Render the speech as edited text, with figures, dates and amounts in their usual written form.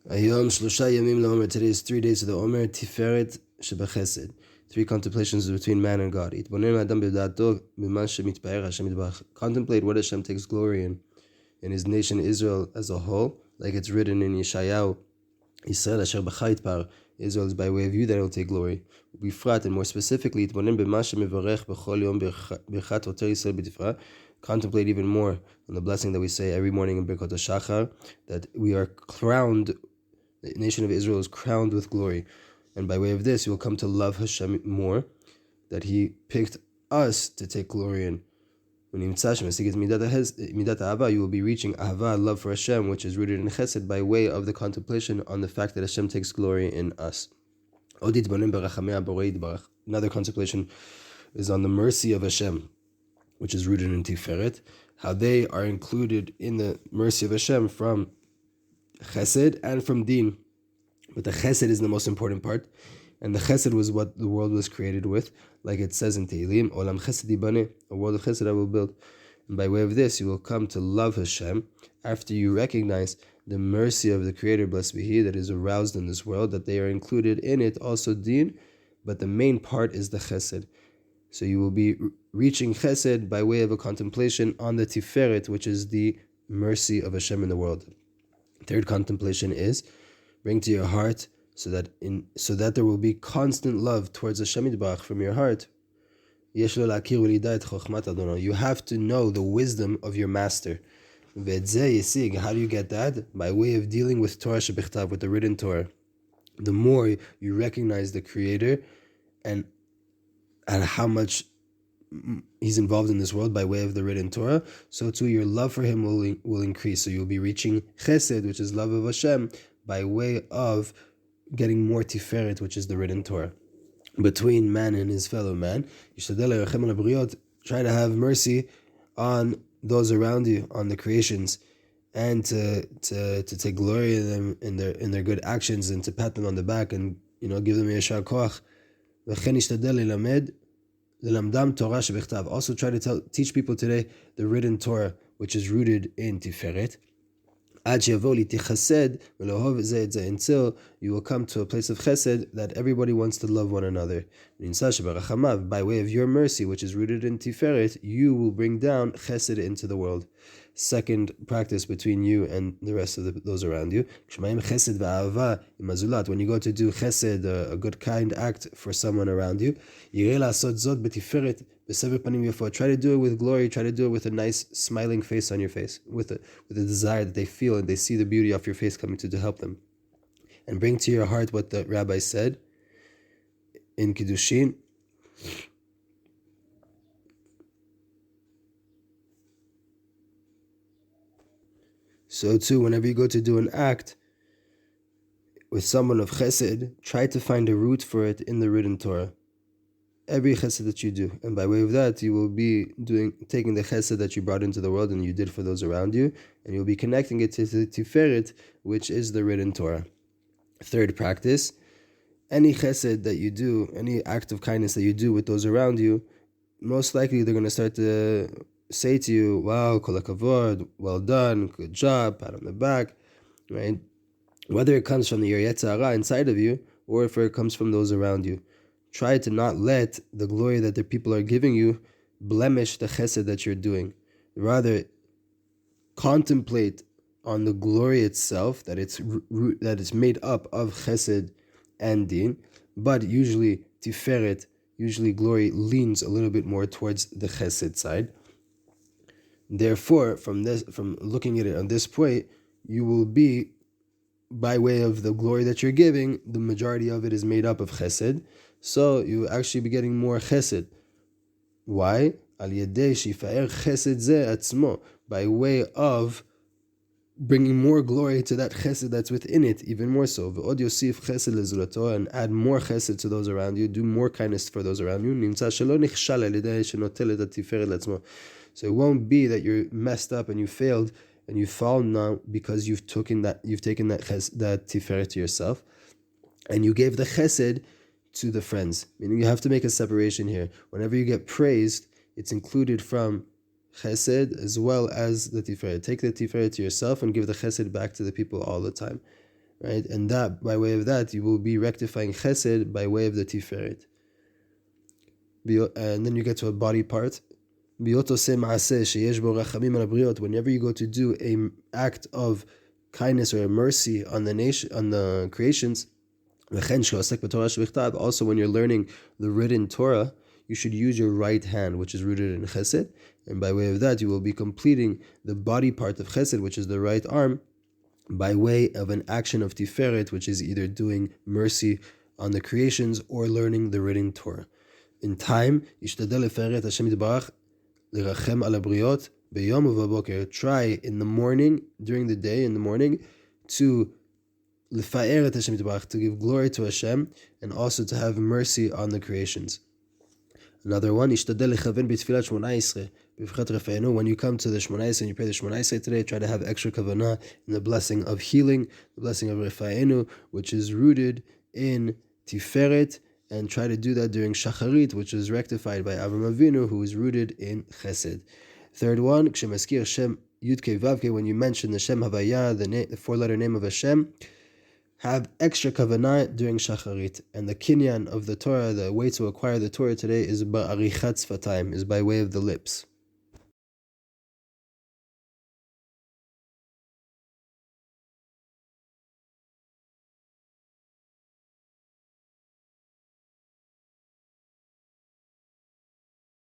Ayom Shlosha Yamim LaOmer. Today is 3 days of the Omer. Tiferet sh'bChesed. 3 contemplations between man and God. Contemplate what Hashem takes glory in His nation Israel as a whole, like it's written in Yeshayahu. Israel asher b'cha yitpar. Israel is by way of you that will take glory. Bifrat, and more specifically, contemplate even more on the blessing that we say every morning in Birkot HaShachar, that we are crowned. The nation of Israel is crowned with glory. And by way of this, you will come to love Hashem more, that He picked us to take glory in. When you will be reaching Ahava, love for Hashem, which is rooted in Chesed, by way of the contemplation on the fact that Hashem takes glory in us. Another contemplation is on the mercy of Hashem, which is rooted in Tiferet, how they are included in the mercy of Hashem from Chesed and from Din. But the Chesed is the most important part, and the Chesed was what the world was created with, like it says in Tehillim, Olam Chesed Yibaneh, a world of Chesed I will build. And by way of this, you will come to love Hashem after you recognize the mercy of the Creator, blessed be He, that is aroused in this world, that they are included in it, also Din, but the main part is the Chesed. So you will be reaching Chesed by way of a contemplation on the Tiferet, which is the mercy of Hashem in the world. Third contemplation is bring to your heart so that there will be constant love towards Hashem Yitbarach from your heart. You have to know the wisdom of your master. How do you get that? By way of dealing with Torah sh'bechtav, with the written Torah. The more you recognize the Creator and how much He's involved in this world by way of the written Torah, so too your love for Him will increase. So you'll be reaching Chesed, which is love of Hashem, by way of getting more Tiferet, which is the written Torah. Between man and his fellow man, try to have mercy on those around you, on the creations, and to take glory in them, in their good actions, and to pat them on the back and give them yeshar koach. Also try to teach people today the written Torah, which is rooted in Tiferet, until you will come to a place of Chesed that everybody wants to love one another. By way of your mercy, which is rooted in Tiferet, you will bring down Chesed into the world. Second practice between you and the rest of those around you. When you go to do Chesed, a good kind act for someone around you, try to do it with glory, try to do it with a nice smiling face on your face, with a desire that they feel and they see the beauty of your face coming to help them. And bring to your heart what the rabbi said in Kiddushin. So too, whenever you go to do an act with someone of Chesed, try to find a root for it in the written Torah. Every Chesed that you do, and by way of that, you will be taking the Chesed that you brought into the world and you did for those around you, and you'll be connecting it to the Tiferet, which is the written Torah. Third practice, any Chesed that you do, any act of kindness that you do with those around you, most likely they're going to start to say to you, wow, kol hakavod, well done, good job, pat on the back, right? Whether it comes from your Yetzer Hara inside of you, or if it comes from those around you. Try to not let the glory that the people are giving you blemish the Chesed that you're doing. Rather, contemplate on the glory itself, that it's made up of Chesed and Din, but usually Tiferet, usually glory leans a little bit more towards the Chesed side. Therefore, from looking at it on this point, you will be, by way of the glory that you're giving, the majority of it is made up of Chesed, so you will actually be getting more Chesed. Why? Al yedei shifaer Chesed ze atzmo, by way of bringing more glory to that Chesed that's within it, even more so. V'od yosif Chesed lezulato, and add more Chesed to those around you, do more kindness for those around you. Nimtza shelo nichshal al yedei shenotel et hatiferet latzmo. So it won't be that you're messed up and you failed and you fall now because you've taken that Tiferet to yourself, and you gave the Chesed to the friends. Meaning you have to make a separation here. Whenever you get praised, it's included from Chesed as well as the Tiferet. Take the Tiferet to yourself and give the Chesed back to the people all the time. right? And that, by way of that, you will be rectifying Chesed by way of the Tiferet. And then you get to a body part. Whenever you go to do an act of kindness or mercy on the creations, also when you're learning the written Torah, you should use your right hand, which is rooted in Chesed, and by way of that, you will be completing the body part of Chesed, which is the right arm, by way of an action of Tiferet, which is either doing mercy on the creations or learning the written Torah. In time, try in the morning, during the day, in the morning, to give glory to Hashem and also to have mercy on the creations. Another one, when you come to the sh'bChesed and you pray the sh'bChesed today, try to have extra kavanah in the blessing of healing, the blessing of Refa'enu, which is rooted in Tiferet, and try to do that during Shacharit, which is rectified by Avram Avinu, who is rooted in Chesed. Third one, when you mention the Shem Havaya, the four-letter name of Hashem, have extra kavanah during Shacharit. And the kinyan of the Torah, the way to acquire the Torah today is ba'arichat sfatayim, is by way of the lips.